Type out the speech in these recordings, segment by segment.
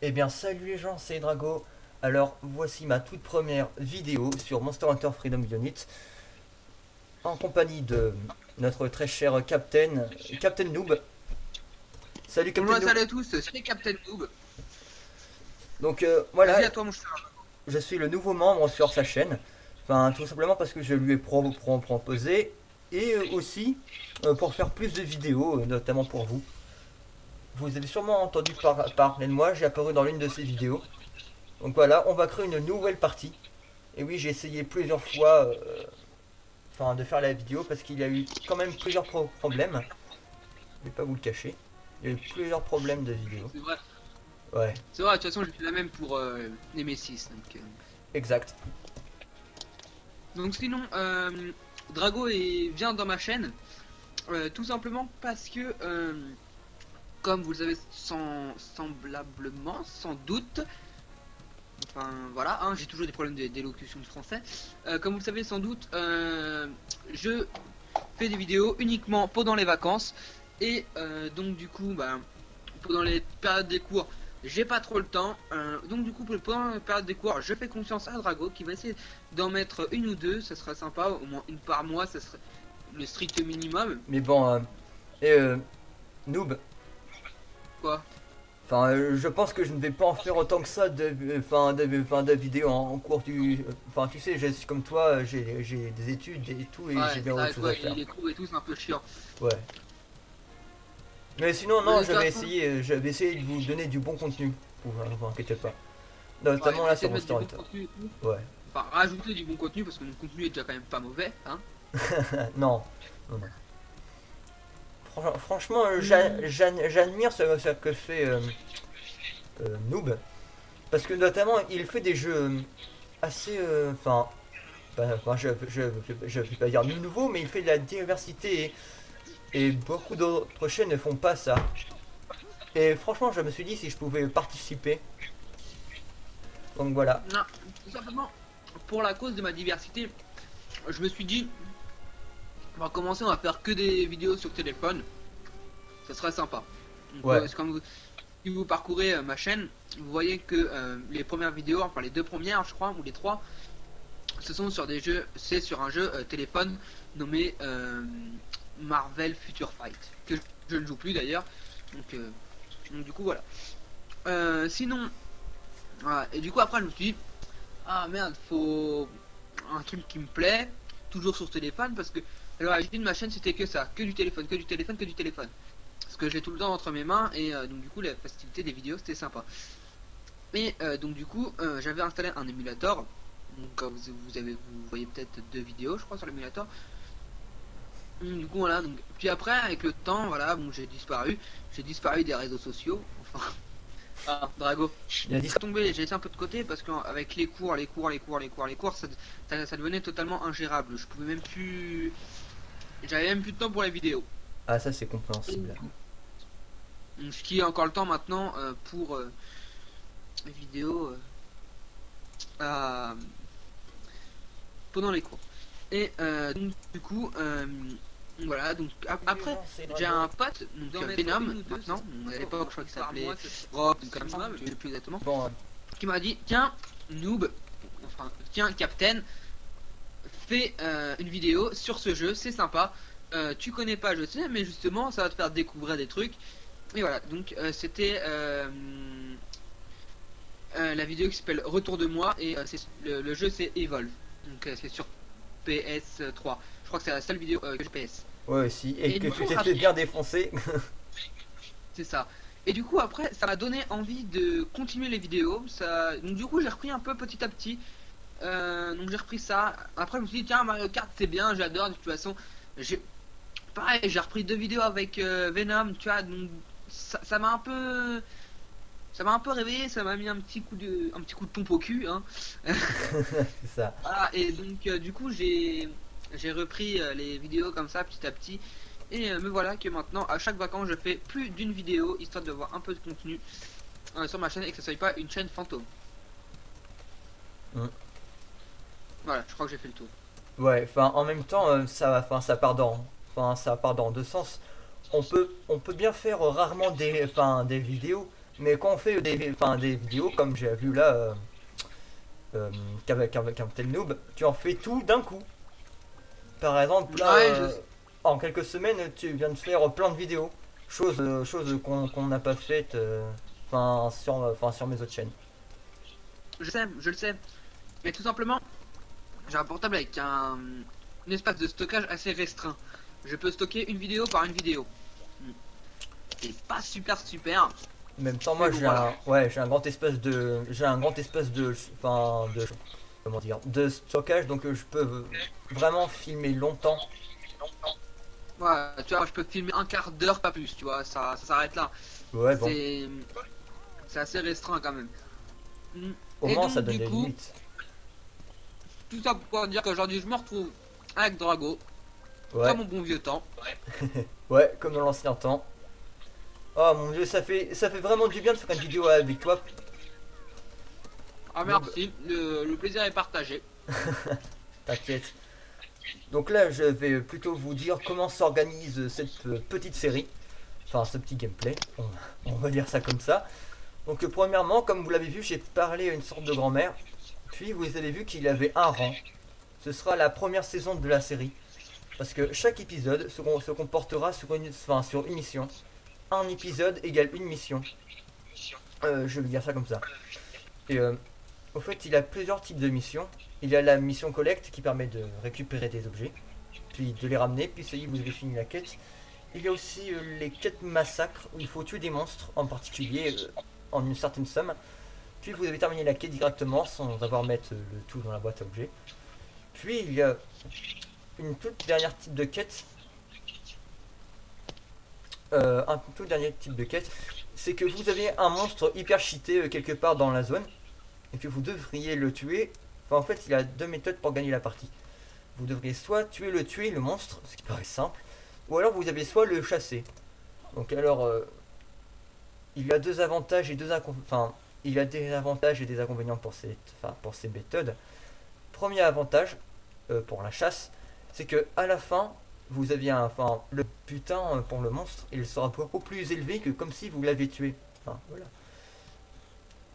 Eh bien salut les gens, c'est Drago. Alors voici ma toute première vidéo sur Monster Hunter Freedom Unit en compagnie de notre très cher Captain Noob. Salut Captain Bonjour, Noob. salut à tous, c'est Captain Noob. Donc voilà, Vas-y, à toi, mon cher. je suis le nouveau membre sur sa chaîne. Enfin tout simplement parce que je lui ai proposé et aussi pour faire plus de vidéos, notamment pour vous. Vous avez sûrement entendu parler de moi, j'ai apparu dans l'une de ces vidéos. Donc voilà, on va créer une nouvelle partie. Et oui, j'ai essayé plusieurs fois de faire la vidéo parce qu'il y a eu quand même plusieurs problèmes. Je vais pas vous le cacher. Il y a eu plusieurs problèmes de vidéo. C'est vrai, Ouais, c'est vrai, de toute façon, j'ai fait la même pour Nemesis. exact. Donc sinon, vient dans ma chaîne, tout simplement parce que, comme vous le savez semblablement, sans doute, enfin voilà, hein, j'ai toujours des problèmes d'élocution de français, comme vous le savez sans doute, je fais des vidéos uniquement pendant les vacances, et donc du coup, bah, pendant les périodes des cours, j'ai pas trop le temps. Donc du coup, pendant la période des cours, je fais confiance à Drago qui va essayer d'en mettre une ou deux. Ça serait sympa, au moins une par mois, ça serait le strict minimum. Mais bon, et Noob, Quoi? je pense que je ne vais pas en faire autant que ça de vidéos en cours du. Enfin, tu sais, je suis comme toi, j'ai des études et tout, et Ouais, j'ai c'est bien autre vrai que chose à ouais, faire. les cours et tout, c'est un peu chiant. Ouais. Mais sinon, Mais non, de toute façon, je vais essayer de vous donner du bon contenu. Vous inquiétez pas. ouais, Notamment là j'essaie sur de mettre du Monster bon Hunter. contenu et tout. Ouais. Enfin, rajouter du bon contenu parce que mon contenu est déjà quand même pas mauvais, hein. Non. Non, non. Franchement, Hmm. j'admire ce que fait Noob. Parce que notamment, il fait des jeux assez. Je vais pas dire nouveau, mais il fait de la diversité. Et beaucoup d'autres chaînes ne font pas ça. Et franchement, je me suis dit si je pouvais participer. Donc voilà. Non, tout simplement, pour la cause de ma diversité, je me suis dit, on va commencer, on va faire que des vidéos sur téléphone. Ça serait sympa. Donc, Ouais. c'est comme si vous parcourez ma chaîne, vous voyez que les premières vidéos, enfin les deux premières, je crois, ou les trois, ce sont sur des jeux, c'est sur un jeu téléphone nommé Marvel Future Fight, que je ne joue plus d'ailleurs. Donc, donc du coup voilà. Sinon, voilà. Et du coup après je me suis dit, ah merde, faut un truc qui me plaît, toujours sur téléphone, parce que alors l'origine de ma chaîne c'était que ça, que du téléphone, que du téléphone, que du téléphone. Parce que j'ai tout le temps entre mes mains et donc du coup la facilité des vidéos c'était sympa. Et donc du coup j'avais installé un émulateur. Donc vous voyez peut-être deux vidéos je crois sur l'émulateur. Du coup voilà, donc puis après avec le temps voilà, bon j'ai disparu des réseaux sociaux. Enfin ah, Drago. Il a dit ça. Tombé, j'ai laissé un peu de côté parce qu'avec les cours, ça devenait totalement ingérable. Je pouvais même plus. J'avais même plus de temps pour les vidéos. Ah, ça c'est compréhensible. Donc, ce qui est encore le temps maintenant pour les vidéos à- pendant les cours. Et donc, du coup, voilà. Donc, Salut les après, gens, c'est j'ai Drago. un pote, donc Venom, maintenant. À l'époque, je crois qu'il s'appelait Rob, comme ça, je sais plus exactement. Bon, Qui m'a dit tiens, noob, enfin, tiens, Captain, fais une vidéo sur ce jeu, c'est sympa. Tu connais pas, je sais, mais justement, ça va te faire découvrir des trucs. Et voilà, donc c'était la vidéo qui s'appelle Retour de moi et le jeu c'est Evolve. Donc c'est sur PS3. Je crois que c'est la seule vidéo que j'ai PS. ouais, aussi. Et Et que du tu coup, t'es fait bien défoncer. c'est ça. Et du coup après, ça m'a donné envie de continuer les vidéos. Ça, donc du coup j'ai repris un peu petit à petit. Donc j'ai repris ça. Après je me suis dit tiens Mario Kart c'est bien, j'adore de toute façon. J'ai pareil, j'ai repris deux vidéos avec Venom, tu vois. Donc ça m'a un peu réveillé, ça m'a mis un petit coup de pompe au cul, hein. C'est ça. Voilà, et donc du coup j'ai repris les vidéos comme ça petit à petit. Et me voilà que maintenant à chaque vacances je fais plus d'une vidéo histoire de voir un peu de contenu sur ma chaîne et que ça soit pas une chaîne fantôme. Mm. Voilà, je crois que j'ai fait le tour. Ouais, en même temps, ça part dans deux sens. On peut bien faire rarement des vidéos, Mais quand on fait des vidéos comme j'ai vu là, qu'avec un tel noob, tu en fais tout d'un coup. Par exemple, là, Ouais, en quelques semaines, tu viens de faire plein de vidéos. Chose qu'on n'a pas faiite sur mes autres chaînes. je le sais. Mais tout simplement, j'ai un portable avec un espace de stockage assez restreint. Je peux stocker une vidéo par une vidéo. C'est pas super. En même temps, Mais moi, bon, voilà. j'ai un grand espace comment dire, de stockage, donc je peux vraiment filmer longtemps. Ouais, tu vois, je peux filmer un quart d'heure, pas plus, tu vois, ça s'arrête là. Ouais, bon, C'est c'est assez restreint quand même. au Et moins ça donc, donne du des coup, limites. tout ça pour dire qu'aujourd'hui, je me retrouve avec Drago, Ouais, comme mon bon vieux temps. ouais, comme dans l'ancien temps. Oh mon dieu, ça fait vraiment du bien de faire une vidéo avec toi. Ah, Noob. merci, le plaisir est partagé. T'inquiète. Donc là, je vais plutôt vous dire comment s'organise cette petite série. Enfin, ce petit gameplay. On va dire ça comme ça. Donc, premièrement, comme vous l'avez vu, j'ai parlé à une sorte de grand-mère. Puis, vous avez vu qu'il avait un rang. Ce sera la première saison de la série. Parce que chaque épisode se comportera sur une mission. Un épisode égale une mission. Je vais dire ça comme ça. Et au fait, il y a plusieurs types de missions. Il y a la mission collecte qui permet de récupérer des objets, puis de les ramener, puis ça y est, vous avez fini la quête. Il y a aussi les quêtes massacres où il faut tuer des monstres en particulier en une certaine somme. Puis vous avez terminé la quête directement sans avoir mettre le tout dans la boîte à objets. Puis il y a une toute dernière type de quête. Un tout dernier type de quête, c'est que vous avez un monstre hyper cheaté quelque part dans la zone et que vous devriez le tuer. Enfin, en fait, il y a deux méthodes pour gagner la partie. Vous devriez soit tuer le monstre, ce qui paraît simple, ou alors vous avez soit le chasser. Donc alors, il y a deux avantages et il y a des avantages et des inconvénients pour ces méthodes. Premier avantage pour la chasse, c'est que à la fin, vous aviez le butin pour le monstre, il sera beaucoup plus élevé que comme si vous l'avez tué. Enfin, voilà.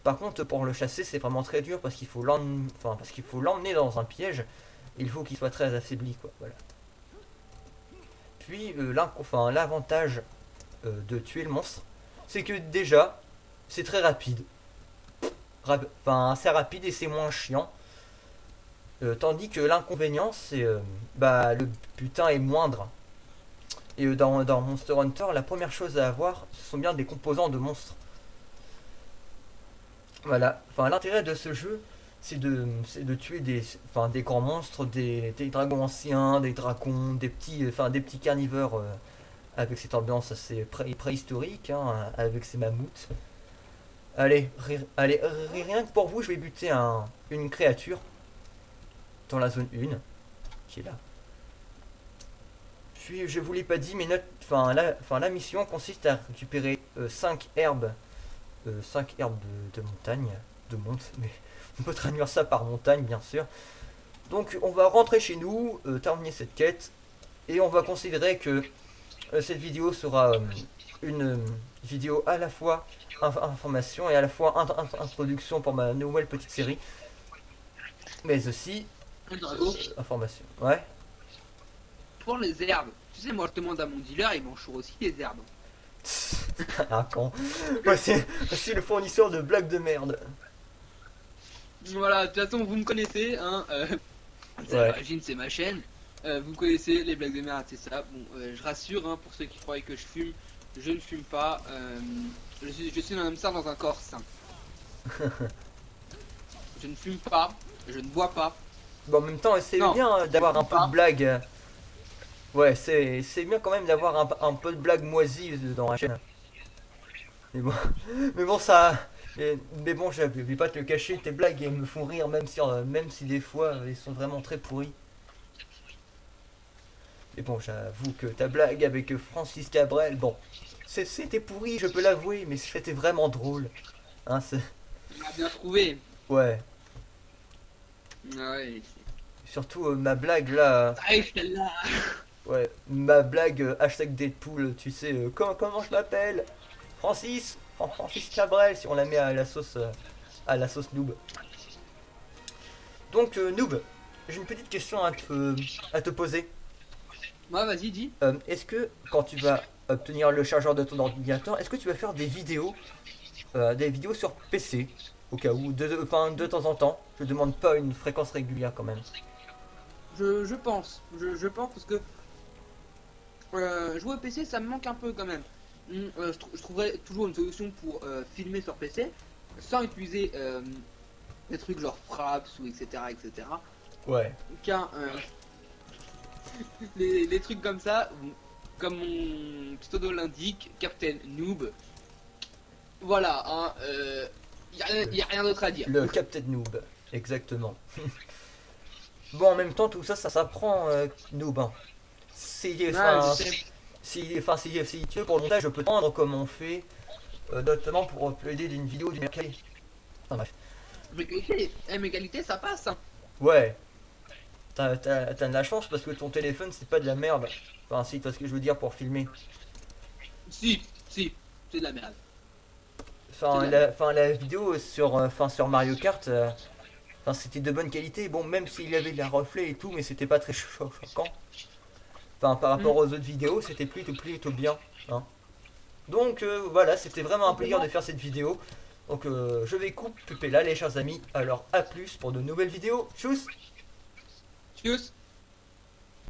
Par contre, pour le chasser, c'est vraiment très dur parce qu'il faut l'emmener dans un piège. Il faut qu'il soit très affaibli, quoi. Voilà. Puis, l'avantage de tuer le monstre, c'est que déjà, c'est très rapide. C'est rapide et c'est moins chiant. Tandis que l'inconvénient, c'est le butin est moindre. Et dans Monster Hunter, la première chose à avoir, ce sont bien des composants de monstres. Voilà. Enfin, l'intérêt de ce jeu, c'est de tuer des grands monstres, des dragons anciens, des dragons, des petits carnivores avec cette ambiance assez préhistorique, hein, avec ces mammouths. Allez, rien que pour vous, je vais buter une créature dans la zone 1, qui est là. Puis, je vous l'ai pas dit, mais la mission consiste à récupérer 5 herbes 5 herbes de montagne, mais on peut traduire ça par montagne bien sûr. Donc on va rentrer chez nous, terminer cette quête, et on va considérer que cette vidéo sera une vidéo à la fois information et à la fois introduction pour ma nouvelle petite série, mais aussi Drago, information. Ouais. pour les herbes, tu sais, moi je demande à mon dealer, il m'enchoure aussi les herbes. Ah con. Voici le fournisseur de blagues de merde. Voilà, de toute façon, vous me connaissez, hein. Ouais. L'origine, c'est ma chaîne. Vous connaissez les blagues de merde, c'est ça. Bon, je rassure, hein, pour ceux qui croyaient que je fume, je ne fume pas. Je suis un homme sain dans un corps sain. Je ne fume pas, je ne bois pas. Bon, en même temps, c'est Non, bien d'avoir un peu pas. de blague. Ouais, c'est bien quand même d'avoir un peu de blague moisie dans la chaîne. Mais bon, mais bon ça. Mais bon, je vais pas te le cacher, tes blagues elles me font rire même si des fois elles sont vraiment très pourries. Mais bon, j'avoue que ta blague avec Francis Cabrel, bon, c'était pourri, je peux l'avouer, mais c'était vraiment drôle. Hein, On a bien trouvé. ouais. Ah ouais. Surtout ma blague là. Ah, celle-là. Ouais, ma blague hashtag Deadpool, tu sais, comment je m'appelle Francis Francis Cabrel si on la met à la sauce noob. Donc noob, j'ai une petite question à te poser. Ouais, vas-y, dis. Est-ce que quand tu vas obtenir le chargeur de ton ordinateur, est-ce que tu vas faire des vidéos sur PC au cas où, enfin de temps en temps. Je demande pas une fréquence régulière quand même. Je pense. Je pense parce que jouer au PC, ça me manque un peu quand même. Je trouverais toujours une solution pour filmer sur PC sans utiliser des trucs genre Fraps ou etc. Ouais. Car les trucs comme ça, comme mon pseudo l'indique, Captain Noob. Voilà, hein, y a rien d'autre à dire. Le Captain Noob, exactement. Bon, en même temps, tout ça, ça s'apprend, Noob. Hein. Ah, je sais. Si tu veux, pour le montage, je peux te prendre comme on fait, notamment pour uploader d'une vidéo du mercredi. Enfin bref. Mes qualités, ça passe. Hein. Ouais, t'as de la chance parce que ton téléphone, c'est pas de la merde. Enfin, si, tu vois ce que je veux dire pour filmer. Si, c'est de la merde. Enfin, la vidéo sur Mario Kart, c'était de bonne qualité. Bon, même s'il y avait de la reflet et tout, mais c'était pas très choquant. Enfin, par rapport aux autres vidéos, c'était plutôt bien. Hein. Donc voilà, c'était vraiment un plaisir de faire cette vidéo. Donc je vais couper là les chers amis. Alors à plus pour de nouvelles vidéos. Tchuss. Tchuss.